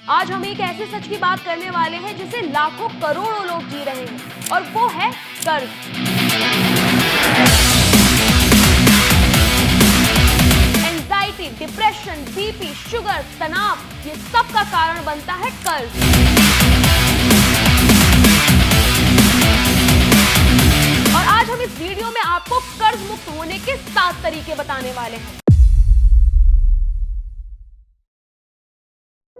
आज हम एक ऐसे सच की बात करने वाले हैं जिसे लाखों करोड़ों लोग जी रहे हैं और वो है कर्ज। एंजाइटी, डिप्रेशन, बीपी, शुगर, तनाव, ये सब का कारण बनता है कर्ज। और आज हम इस वीडियो में आपको कर्ज मुक्त होने के 7 तरीके बताने वाले हैं।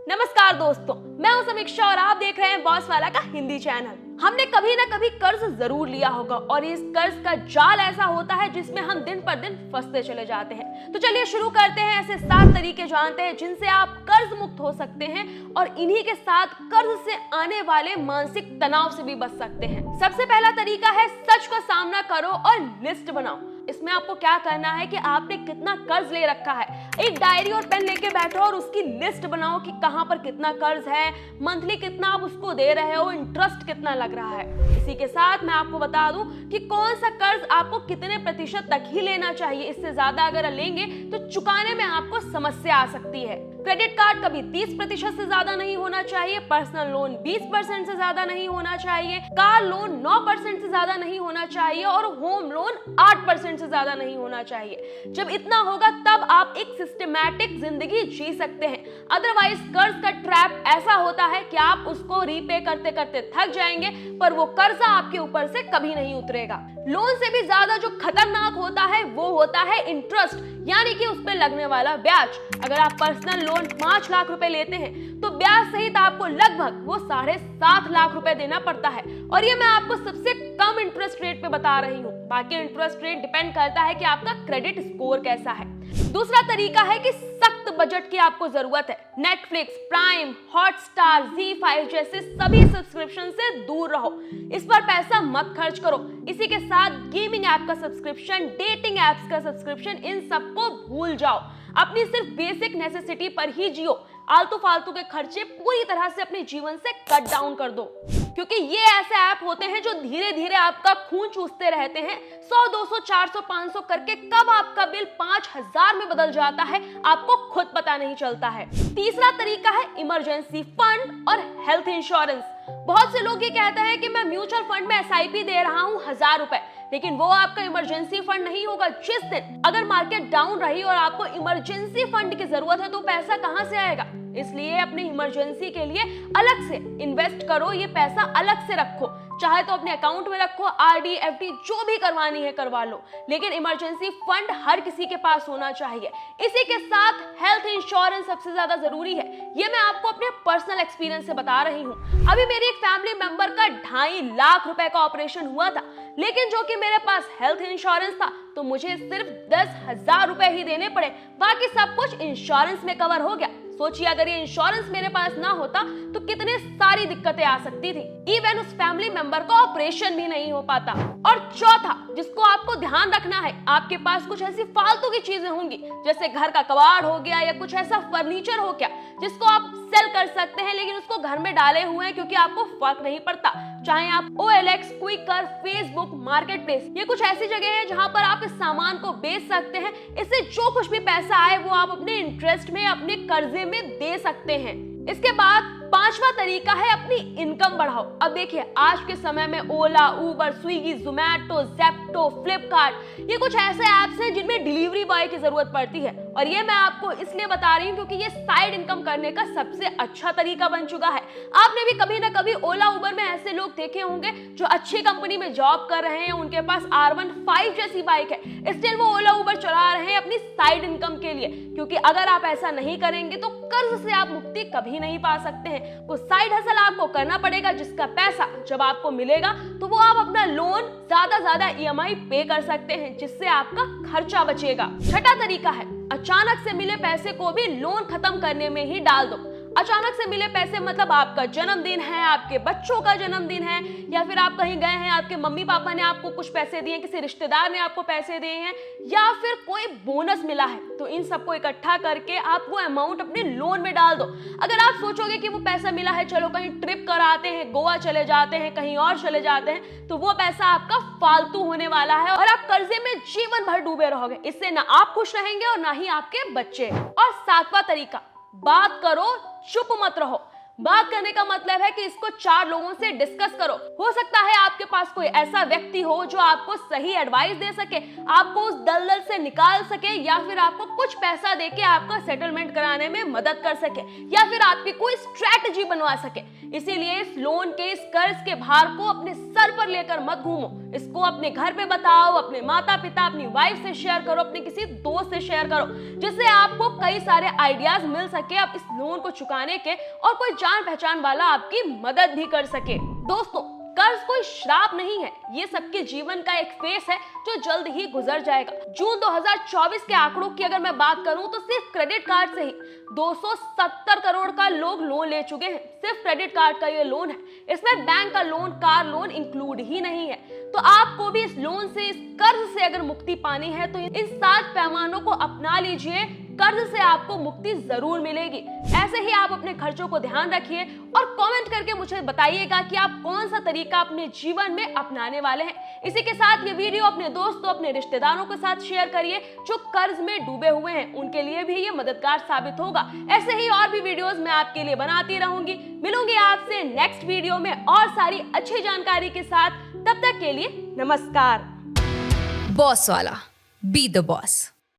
नमस्कार दोस्तों, मैं हूं समीक्षा और आप देख रहे हैं बॉस वाला का हिंदी चैनल। हमने कभी ना कभी कर्ज जरूर लिया होगा और इस कर्ज का जाल ऐसा होता है जिसमें हम दिन पर दिन फंसते चले जाते हैं। तो चलिए शुरू करते हैं। ऐसे 7 तरीके जानते हैं जिनसे आप कर्ज मुक्त हो सकते हैं और इन्हीं के साथ कर्ज से आने वाले मानसिक तनाव से भी बच सकते हैं। सबसे पहला तरीका है सच का सामना करो और लिस्ट बनाओ। इसमें आपको क्या करना है कि आपने कितना कर्ज ले रखा है, एक डायरी और पेन लेके बैठो और उसकी लिस्ट बनाओ कि कहां पर कितना कर्ज है, मंथली कितना आप उसको दे रहे हो, इंटरेस्ट कितना लग रहा है। इसी के साथ मैं आपको बता दूं कि कौन सा कर्ज आपको कितने प्रतिशत तक ही लेना चाहिए। इससे ज्यादा अगर लेंगे तो चुकाने में आपको समस्या आ सकती है। क्रेडिट कार्ड कभी 30% से ज्यादा नहीं होना चाहिए, पर्सनल लोन 20% से ज्यादा नहीं होना चाहिए, कार लोन 9% से ज्यादा नहीं होना चाहिए और होम लोन 8% से ज्यादा नहीं होना चाहिए। जब इतना होगा तब आप एक सिस्टमैटिक जिंदगी जी सकते हैं। अदरवाइज कर्ज का ट्रैप ऐसा होता है कि आप उसको रीपे करते करते थक जाएंगे पर वो कर्जा आपके ऊपर से कभी नहीं उतरेगा। लोन से भी ज्यादा जो खतरनाक होता है वो होता है इंटरेस्ट, यानी कि उस पर लगने वाला ब्याज। अगर आप पर्सनल लोन 5 लाख रुपए लेते हैं तो ब्याज सहित आपको लगभग वो 7.5 लाख रुपए देना पड़ता है। और ये मैं आपको सबसे कम इंटरेस्ट रेट पे बता रही हूँ। बाकी इंटरेस्ट रेट डिपेंड करता है कि आपका क्रेडिट स्कोर कैसा है। दूसरा तरीका है कि सख्त बजट की आपको जरूरत है। नेटफ्लिक्स, प्राइम, हॉटस्टार, ZEE5 जैसे सभी सब्सक्रिप्शन से दूर रहो। इस पर पैसा मत खर्च करो। इसी के साथ गेमिंग ऐप का सब्सक्रिप्शन, डेटिंग ऐप्स का सब्सक्रिप्शन, इन सबको भूल जाओ। अपनी सिर्फ बेसिक नेसेसिटी पर ही जियो। आलतू फालतू के खर्चे पूरी तरह से अपने जीवन से कट डाउन कर दो, क्योंकि ये ऐसे ऐप होते हैं जो धीरे धीरे आपका खून चूसते रहते हैं। 100, 200, 400, 500 करके कब आपका बिल 5000 में बदल जाता है आपको खुद पता नहीं चलता है। तीसरा तरीका है इमरजेंसी फंड और हेल्थ इंश्योरेंस। बहुत से लोग ये कहते हैं कि मैं म्यूचुअल फंड में SIP दे रहा हूँ 1000 रुपए, लेकिन वो आपका इमरजेंसी फंड नहीं होगा। जिस दिन अगर मार्केट डाउन रही और आपको इमरजेंसी फंड की जरूरत है तो पैसा कहां से आएगा। इसलिए अपने इमरजेंसी के लिए अलग से इन्वेस्ट करो, ये पैसा अलग से रखो। चाहे तो अपने अकाउंट में रखो, RD, FD जो भी करवानी है करवा लो, लेकिन इमरजेंसी फंड हर किसी के पास होना चाहिए। इसी के साथ हेल्थ इंश्योरेंस सबसे ज्यादा जरूरी है। ये मैं आपको अपने पर्सनल एक्सपीरियंस से बता रही हूँ। अभी मेरी एक फैमिली मेंबर का 2.5 लाख रुपए का ऑपरेशन हुआ था, लेकिन जो कि मेरे पास हेल्थ इंश्योरेंस था तो मुझे सिर्फ 10,000 रुपए ही देने पड़े, बाकी सब कुछ इंश्योरेंस में कवर हो गया। सोचिए अगर ये इंश्योरेंस मेरे पास ना होता तो कितने सारी दिक्कतें आ सकती थी। इवन उस फैमिली मेंबर का ऑपरेशन भी नहीं हो पाता। और चौथा जिसको आपको ध्यान रखना है, आपके पास कुछ ऐसी फालतू की चीजें होंगी जैसे घर का कबाड़ हो गया या कुछ ऐसा फर्नीचर हो गया जिसको आप सेल कर सकते हैं, लेकिन उसको घर में डाले हुए हैं क्योंकि आपको फर्क नहीं पड़ता। चाहे आप OLX, Quikr, Facebook, marketplace, ये कुछ ऐसी जगह है जहां पर आप इस सामान को बेच सकते हैं। इससे जो कुछ भी पैसा आए वो आप अपने इंटरेस्ट में, अपने कर्जे में दे सकते हैं। इसके बाद 5वां तरीका है अपनी इनकम बढ़ाओ। अब देखिए आज के समय में ओला, उबर, स्विगी, जोमैटो, जेप्टो, फ्लिपकार्ट ये कुछ ऐसे ऐप्स हैं जिनमें डिलीवरी बॉय की जरूरत पड़ती है। और ये मैं आपको इसलिए बता रही हूँ क्योंकि ये साइड इनकम करने का सबसे अच्छा तरीका बन चुका है। आपने भी कभी ना कभी ओला, उबर में ऐसे लोग देखे होंगे जो अच्छी कंपनी में जॉब कर रहे हैं, उनके पास R15 जैसी बाइक है, स्टिल वो ओला, उबर चला रहे हैं अपनी साइड इनकम के लिए। क्योंकि अगर आप ऐसा नहीं करेंगे तो कर्ज से आप मुक्ति कभी नहीं पा सकते हैं। वो साइड हसल आपको करना पड़ेगा जिसका पैसा जब आपको मिलेगा तो वो आप अपना लोन ज्यादा EMI पे कर सकते हैं, जिससे आपका खर्चा बचेगा। छठा तरीका है अचानक से मिले पैसे को भी लोन खत्म करने में ही डाल दो। अचानक से मिले पैसे मतलब आपका जन्मदिन है, आपके बच्चों का जन्मदिन है, या फिर आप कहीं गए हैं, आपके मम्मी पापा ने आपको कुछ पैसे दिए, किसी रिश्तेदार ने आपको पैसे दिए हैं, या फिर कोई बोनस मिला है, तो इन सबको इकट्ठा करके आप वो अमाउंट अपने लोन में डाल दो। अगर आप सोचोगे कि वो पैसा मिला है, चलो कहीं ट्रिप कराते हैं, गोवा चले जाते हैं, कहीं और चले जाते हैं, तो वो पैसा आपका फालतू होने वाला है और आप कर्जे में जीवन भर डूबे रहोगे। इससे ना आप खुश रहेंगे और ना ही आपके बच्चे। और 7वां तरीका, बात करो, चुप मत रहो। बात करने का मतलब है कि इसको 4 लोगों से डिस्कस करो। हो सकता है आपके पास कोई ऐसा व्यक्ति हो जो आपको सही एडवाइस दे सके, आपको उस दलदल से निकाल सके, या फिर आपको कुछ पैसा देके आपका सेटलमेंट कराने में मदद कर सके, या फिर आपकी कोई स्ट्रैटेजी बनवा सके। इसीलिए इस लोन के, इस कर्ज के भार को अपने सर पर लेकर मत घूमो। इसको अपने घर पे बताओ, अपने माता पिता, अपनी वाइफ से शेयर करो, अपने किसी दोस्त से शेयर करो, जिससे आपको कई सारे आइडियाज मिल सके अब इस लोन को चुकाने के, और कोई जान पहचान वाला आपकी मदद भी कर सके। दोस्तों, कर्ज कोई श्राप नहीं है, ये सबके जीवन का एक फेस है जो जल्द ही गुजर जाएगा। जून 2024 के आंकड़ों की अगर मैं बात करूं तो सिर्फ क्रेडिट कार्ड से ही 270 करोड़ का लोग लोन ले चुके हैं। सिर्फ क्रेडिट कार्ड का ये लोन है, इसमें बैंक का लोन, कार लोन इंक्लूड ही नहीं है। तो आपको भी इस लोन से, इस कर्ज से अगर मुक्ति पानी है तो इन 7 पैमानों को अपना लीजिए। कर्ज से आपको मुक्ति जरूर मिलेगी। ऐसे ही आप अपने खर्चों को ध्यान रखिए और कमेंट करके मुझे बताइएगा कि आप कौन सा तरीका अपने जीवन में अपनाने वाले हैं। इसी के साथ ये वीडियो अपने दोस्तों, अपने रिश्तेदारों के साथ शेयर करिए जो कर्ज में डूबे हुए हैं, उनके लिए भी ये मददगार साबित होगा। ऐसे ही और भी वीडियोस मैं आपके लिए बनाती रहूंगी। मिलूंगी आपसे नेक्स्ट वीडियो में और सारी अच्छी जानकारी के साथ। तब तक के लिए नमस्कार। बॉस वाला, बी द बॉस।